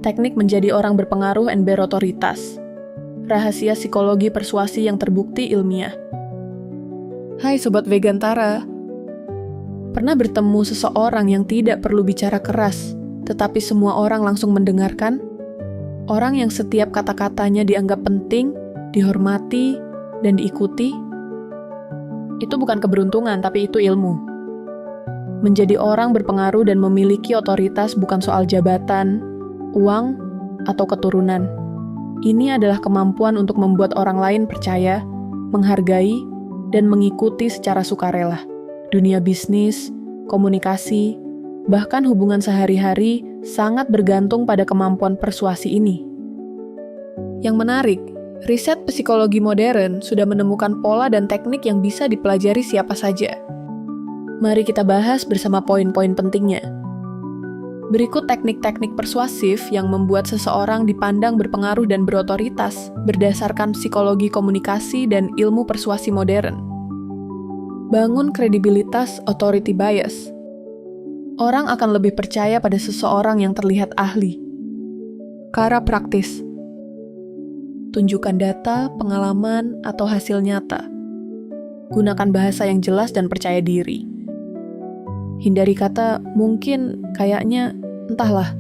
Teknik menjadi orang berpengaruh and berotoritas. Rahasia psikologi persuasi yang terbukti ilmiah. Hai Sobat Vegantara. Pernah bertemu seseorang yang tidak perlu bicara keras, tetapi semua orang langsung mendengarkan? Orang yang setiap kata-katanya dianggap penting, dihormati, dan diikuti? Itu bukan keberuntungan, tapi itu ilmu. Menjadi orang berpengaruh dan memiliki otoritas bukan soal jabatan, uang, atau keturunan. Ini adalah kemampuan untuk membuat orang lain percaya, menghargai, dan mengikuti secara sukarela. Dunia bisnis, komunikasi, bahkan hubungan sehari-hari sangat bergantung pada kemampuan persuasi ini. Yang menarik, riset psikologi modern sudah menemukan pola dan teknik yang bisa dipelajari siapa saja. Mari kita bahas bersama poin-poin pentingnya. Berikut teknik-teknik persuasif yang membuat seseorang dipandang berpengaruh dan berotoritas berdasarkan psikologi komunikasi dan ilmu persuasi modern. Bangun kredibilitas authority bias. Orang akan lebih percaya pada seseorang yang terlihat ahli. Cara praktis. Tunjukkan data, pengalaman, atau hasil nyata. Gunakan bahasa yang jelas dan percaya diri. Hindari kata mungkin, kayaknya, entahlah.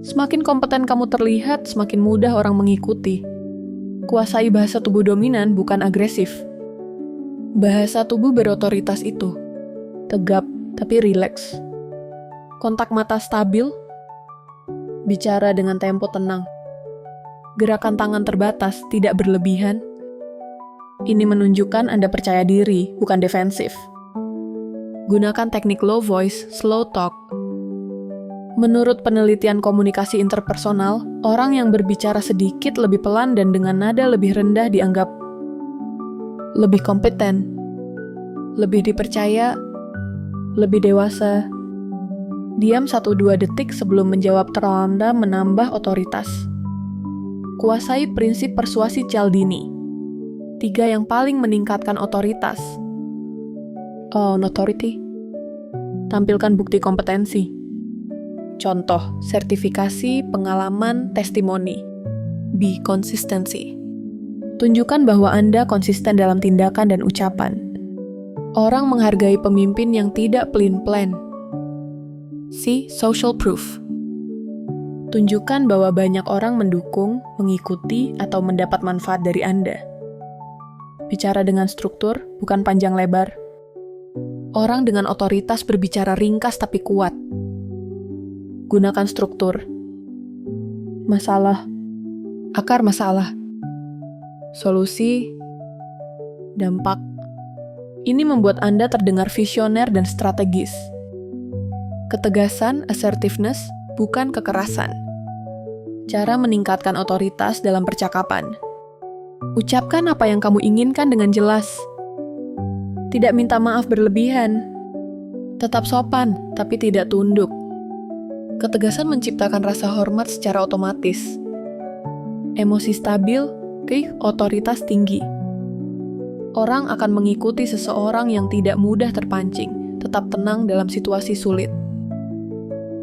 Semakin kompeten kamu terlihat, semakin mudah orang mengikuti. Kuasai bahasa tubuh dominan, bukan agresif. Bahasa tubuh berotoritas itu. Tegap, tapi rileks. Kontak mata stabil. Bicara dengan tempo tenang. Gerakan tangan terbatas, tidak berlebihan. Ini menunjukkan Anda percaya diri, bukan defensif. Gunakan teknik low voice, slow talk. Menurut penelitian komunikasi interpersonal, orang yang berbicara sedikit lebih pelan dan dengan nada lebih rendah dianggap lebih kompeten, lebih dipercaya, lebih dewasa. Diam 1-2 detik sebelum menjawab terlambat menambah otoritas. Kuasai prinsip persuasi Cialdini. 3 yang paling meningkatkan otoritas. Authority. Tampilkan bukti kompetensi. Contoh, sertifikasi, pengalaman, testimoni. B. Konsistensi. Tunjukkan bahwa Anda konsisten dalam tindakan dan ucapan. Orang menghargai pemimpin yang tidak pelin-pelan. C. Social proof. Tunjukkan bahwa banyak orang mendukung, mengikuti, atau mendapat manfaat dari Anda. Bicara dengan struktur, bukan panjang lebar. Orang dengan otoritas berbicara ringkas tapi kuat. Gunakan struktur. Masalah. Akar masalah. Solusi. Dampak. Ini membuat Anda terdengar visioner dan strategis. Ketegasan, assertiveness, bukan kekerasan. Cara meningkatkan otoritas dalam percakapan. Ucapkan apa yang kamu inginkan dengan jelas. Tidak minta maaf berlebihan. Tetap sopan, tapi tidak tunduk. Ketegasan menciptakan rasa hormat secara otomatis. Emosi stabil, otoritas tinggi. Orang akan mengikuti seseorang yang tidak mudah terpancing, tetap tenang dalam situasi sulit.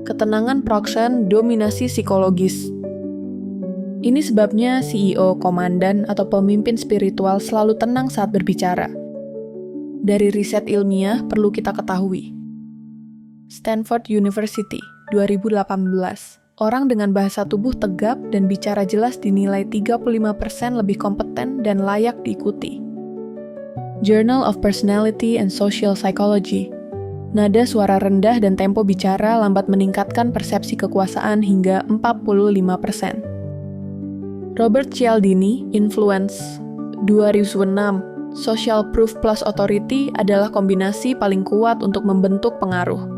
Ketenangan Proksan dominasi psikologis. Ini sebabnya CEO, komandan, atau pemimpin spiritual selalu tenang saat berbicara. Dari riset ilmiah perlu kita ketahui. Stanford University, 2018. Orang dengan bahasa tubuh tegap dan bicara jelas dinilai 35% lebih kompeten dan layak diikuti. Journal of Personality and Social Psychology. Nada suara rendah dan tempo bicara lambat meningkatkan persepsi kekuasaan hingga 45%. Robert Cialdini, Influence, 2006. Social proof plus authority adalah kombinasi paling kuat untuk membentuk pengaruh.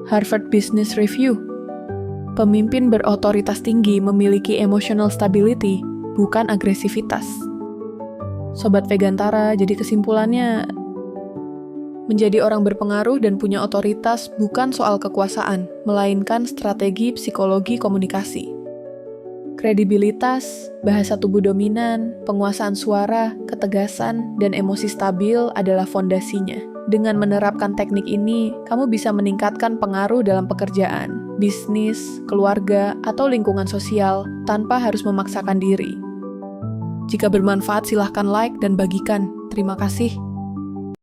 Harvard Business Review. Pemimpin berotoritas tinggi memiliki emotional stability, bukan agresivitas. Sobat Vegantara, jadi kesimpulannya, menjadi orang berpengaruh dan punya otoritas bukan soal kekuasaan, melainkan strategi psikologi komunikasi. Kredibilitas, bahasa tubuh dominan, penguasaan suara, ketegasan, dan emosi stabil adalah fondasinya. Dengan menerapkan teknik ini, kamu bisa meningkatkan pengaruh dalam pekerjaan, bisnis, keluarga, atau lingkungan sosial tanpa harus memaksakan diri. Jika bermanfaat, silahkan like dan bagikan. Terima kasih.